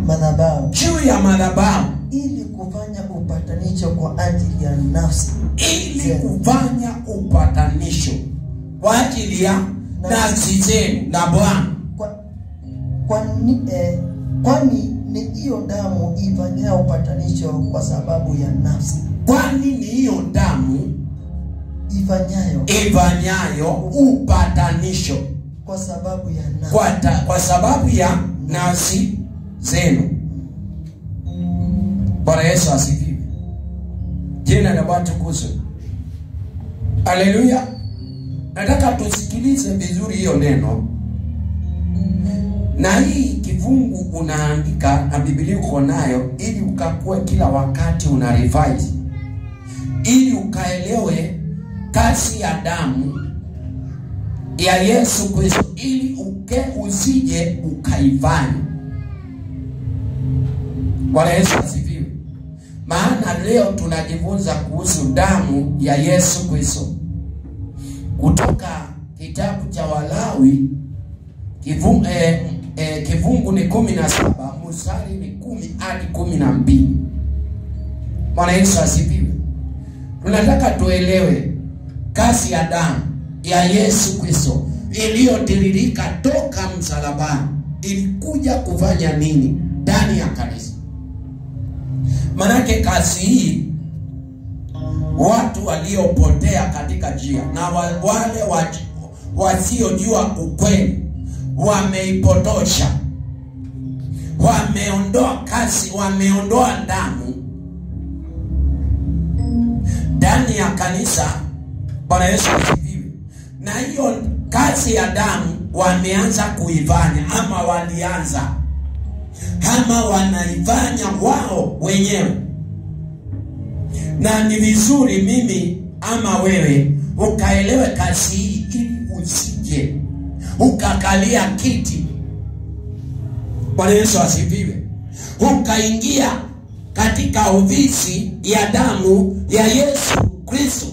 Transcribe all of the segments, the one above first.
madhabahu, juu ya madhabahu, ili kufanya upatanisho kwa ajili ya nafsi, ili kufanya upatanisho kwa ajili ya nafsi zenu na Bwana. Kwani ni hiyo damu ifanyayo upatanisho kwa sababu ya nafsi. Kwani ni hiyo damu ifanyayo upatanisho kwa sababu ya nafsi, kwa sababu ya nafsi zenu. Bwana Yesu asifiwe. Jina la Bwana tukuzwe. Haleluya. Nataka tusikilize vizuri hiyo neno. Na hii kifungu unaandika na Biblia uko nayo, ili ukakue kila wakati una revise, ili ukaelewe kazi ya damu ya Yesu Kristo, ili usije ukaifanya. Bwana Yesu asifiwe. Maana leo tunajifunza kuhusu damu ya Yesu Kristo kutoka kitabu cha Walawi kifungu ni 17 mstari ni 10 hadi 12. Bwana Yesu asifiwe. Tunataka tuelewe kazi ya damu ya Yesu Kristo iliyotiririka toka msalabani ilikuja kufanya nini ndani ya kanisa. Manake kazi hii watu waliopotea katika njia na wale wasiojua ukweli wameipotosha, wameondoa kazi, wameondoa damu ndani ya kanisa. Bwana Yesu asifiwe. Na hiyo kazi ya damu wameanza kuifanya, ama walianza, ama wanaifanya wao wenyewe. Na ni vizuri mimi ama wewe ukaelewe kazi hii, ili usije ukakalia kiti. Bwana Yesu asifiwe. Ukaingia katika ofisi ya damu ya Yesu Kristo,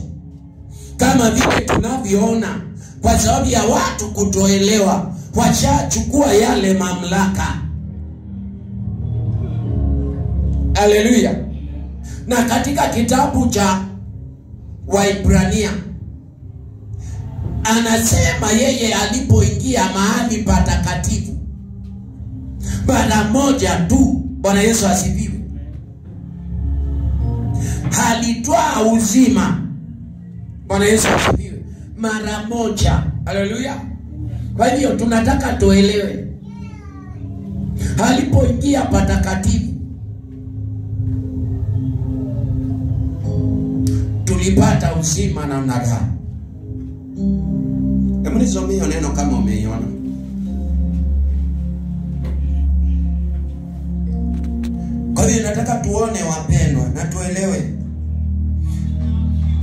kama vile tunavyoona, kwa sababu ya watu kutoelewa, washachukua yale mamlaka. Haleluya. Na katika kitabu cha Waibrania anasema yeye alipoingia mahali patakatifu mara moja tu, Bwana Yesu asifiwe, alitwaa uzima. Bwana Yesu asifiwe. Mara moja. Haleluya. Kwa hiyo tunataka tuelewe, alipoingia patakatifu tulipata uzima na unagana. Hebu nisomee hiyo neno kama umeiona. Kwa hiyo nataka tuone wapendwa, na tuelewe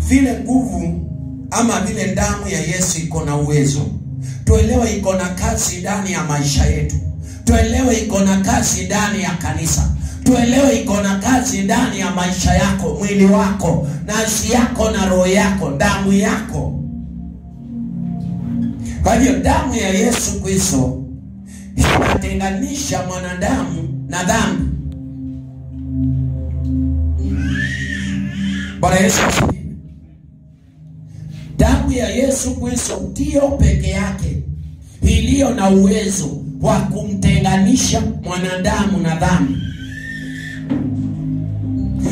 vile nguvu ama vile damu ya Yesu iko na uwezo. Tuelewe iko na kazi ndani ya maisha yetu. Tuelewe iko na kazi ndani ya kanisa. Tuelewe iko na kazi ndani ya maisha yako, mwili wako, nafsi yako na roho yako, damu yako. Kwa hiyo damu ya Yesu Kristo inatenganisha mwanadamu na dhambi. Bwana Yesu asifiwe. Damu ya Yesu Kristo ndio peke yake iliyo na uwezo wa kumtenganisha mwanadamu na dhambi.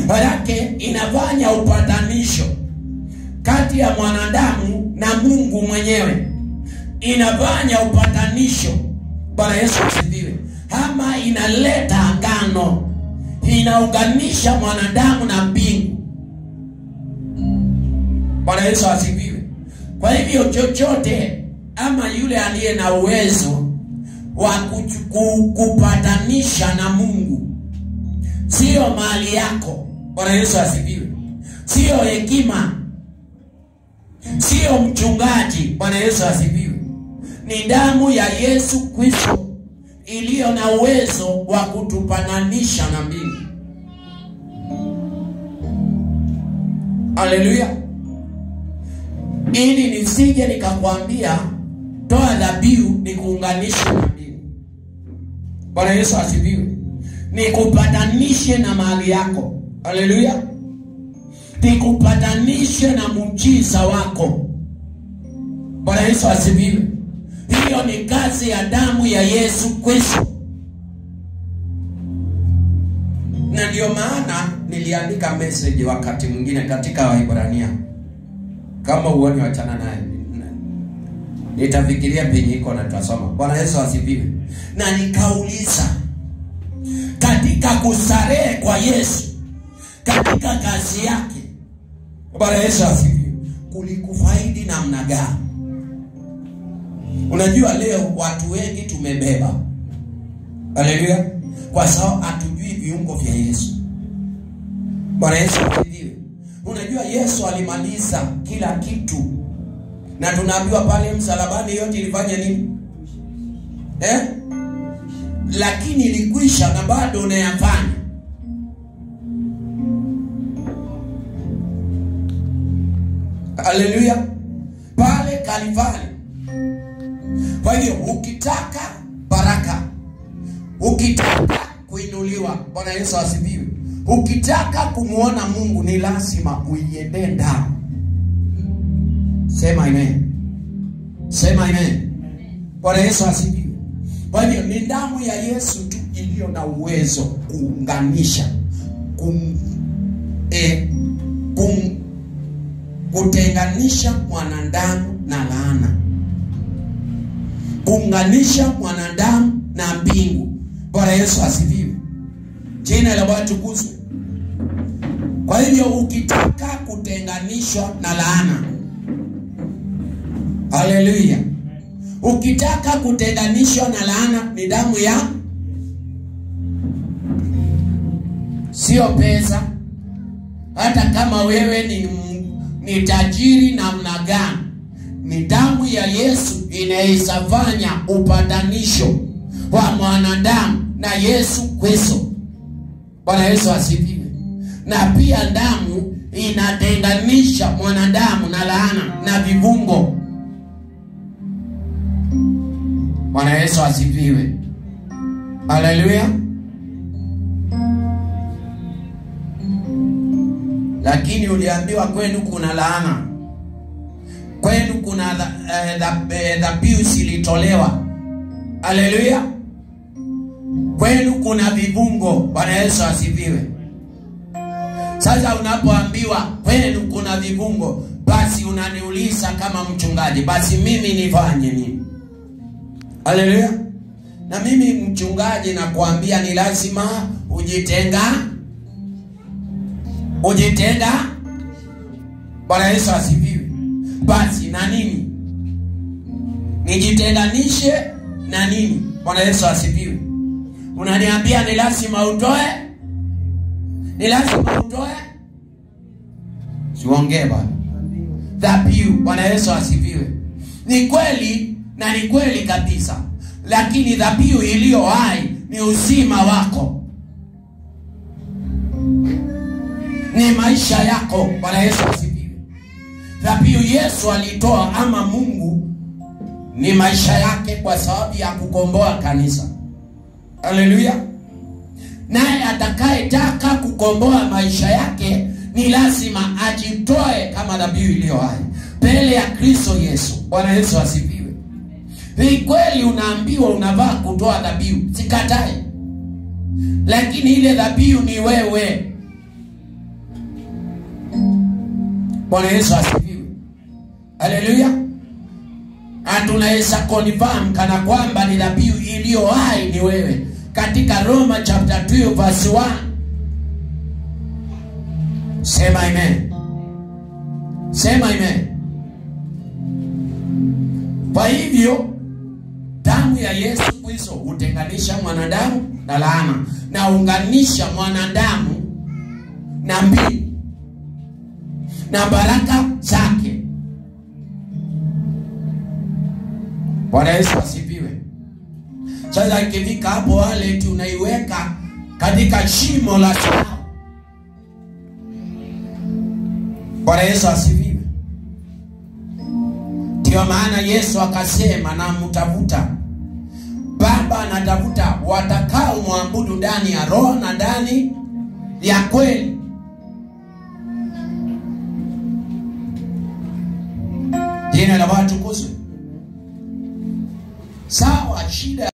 Baraka inafanya upatanisho kati ya mwanadamu na Mungu mwenyewe. Inafanya upatanisho. Bwana Yesu asifiwe. Ama inaleta agano, inaunganisha mwanadamu na mbingu. Bwana Yesu asifiwe. Kwa hivyo chochote ama yule aliye na uwezo wa kupatanisha na Mungu, sio mali yako. Bwana Yesu asifiwe. Sio hekima, sio mchungaji. Bwana Yesu asifiwe. Ni damu ya Yesu Kristo iliyo na uwezo wa kutupatanisha na mbingu. Haleluya. Ili nisije nikakwambia toa dhabihu nikuunganishe na mbingu. Bwana Yesu asifiwe. nikupatanishe na mali yako. Haleluya. Nikupatanishe na muujiza wako. Bwana Yesu asifiwe. Hiyo ni kazi ya damu ya Yesu Kristo. Na ndio maana niliandika message wakati mwingine katika Waebrania. Kama uone wachana naye, nitafikiria penye iko na tutasoma. Bwana Yesu asifiwe. Na nikauliza, katika kustarehe kwa Yesu, katika kazi yake, Bwana Yesu asifiwe, kulikufaidi namna gani? Unajua leo watu wengi tumebeba. Haleluya. Kwa sababu hatujui viungo vya Yesu. Bwana Yesu asifiwe. Unajua Yesu alimaliza kila kitu. Na tunaambiwa pale msalabani yote ilifanya nini? Lakini ilikwisha na bado unayafanya. Haleluya. Pale Kalvari. Kwa hiyo ukitaka baraka, ukitaka kuinuliwa, Bwana Yesu asifiwe, ukitaka kumuona Mungu ni lazima uiende ndani. Sema amen. Sema amen. Bwana Yesu asifiwe. Kwa hiyo ni damu ya Yesu tu iliyo na uwezo kuunganisha, kutenganisha mwanadamu na laana, kuunganisha mwanadamu na mbingu. Bwana Yesu asifiwe. Jina la Bwana tukuzwe. Kwa hivyo ukitaka kutenganishwa na laana, haleluya, ukitaka kutenganishwa na laana ni damu ya, sio pesa. Hata kama wewe ni tajiri namna gani, ni damu ya Yesu inaisafanya upatanisho wa mwanadamu na Yesu Kristo. Bwana Yesu asifiwe. Na pia damu inatenganisha mwanadamu na laana na vifungo. Bwana Yesu asifiwe. Haleluya. Lakini uliambiwa kwenu kuna laana, kwenu kuna dhabihu zilitolewa. Haleluya. Kwenu kuna vifungo. Bwana Yesu asifiwe. Sasa unapoambiwa kwenu kuna vifungo, basi unaniuliza kama mchungaji, basi mimi nifanye nini? Haleluya. Na mimi mchungaji nakuambia ni lazima ujitenga. Bwana Yesu asifiwe. Basi na nini? Nijitenganishe na nini? Bwana Yesu asifiwe. Unaniambia ni lazima utoe? Ni lazima utoe? Siongee bwana. Dhabihu. Bwana Yesu asifiwe. Ni kweli na ni kweli kabisa. Lakini dhabihu iliyo hai ni uzima wako, ni maisha yako. Bwana Yesu asifiwe. Dhabihu Yesu alitoa ama Mungu ni maisha yake kwa sababu ya kukomboa kanisa. Haleluya. Naye atakayetaka kukomboa maisha yake ni lazima ajitoe kama dhabihu iliyo hai mbele ya Kristo Yesu. Bwana Yesu asifiwe. Ni kweli unaambiwa unavaa kutoa dhabihu, sikatai. Lakini ile dhabihu ni wewe. Bwana Yesu asifiwe. Haleluya. Tunaweza confirm kana kwamba ni dhabihu iliyo hai ni wewe. Katika Roma chapter 2 verse 1. Sema amen. Sema amen. Kwa hivyo damu ya Yesu Kristo hutenganisha mwanadamu na laana na unganisha mwanadamu na mbingu na baraka zake. Bwana Yesu asifiwe. Sasa ikifika hapo wale tunaiweka katika shimo la sahau. Bwana Yesu asifiwe. Ndio maana Yesu akasema na mtafuta bado kwamba anatafuta watakao muabudu ndani ya roho na ndani ya kweli. Jina la Bwana tukuzwe. Sawa, shida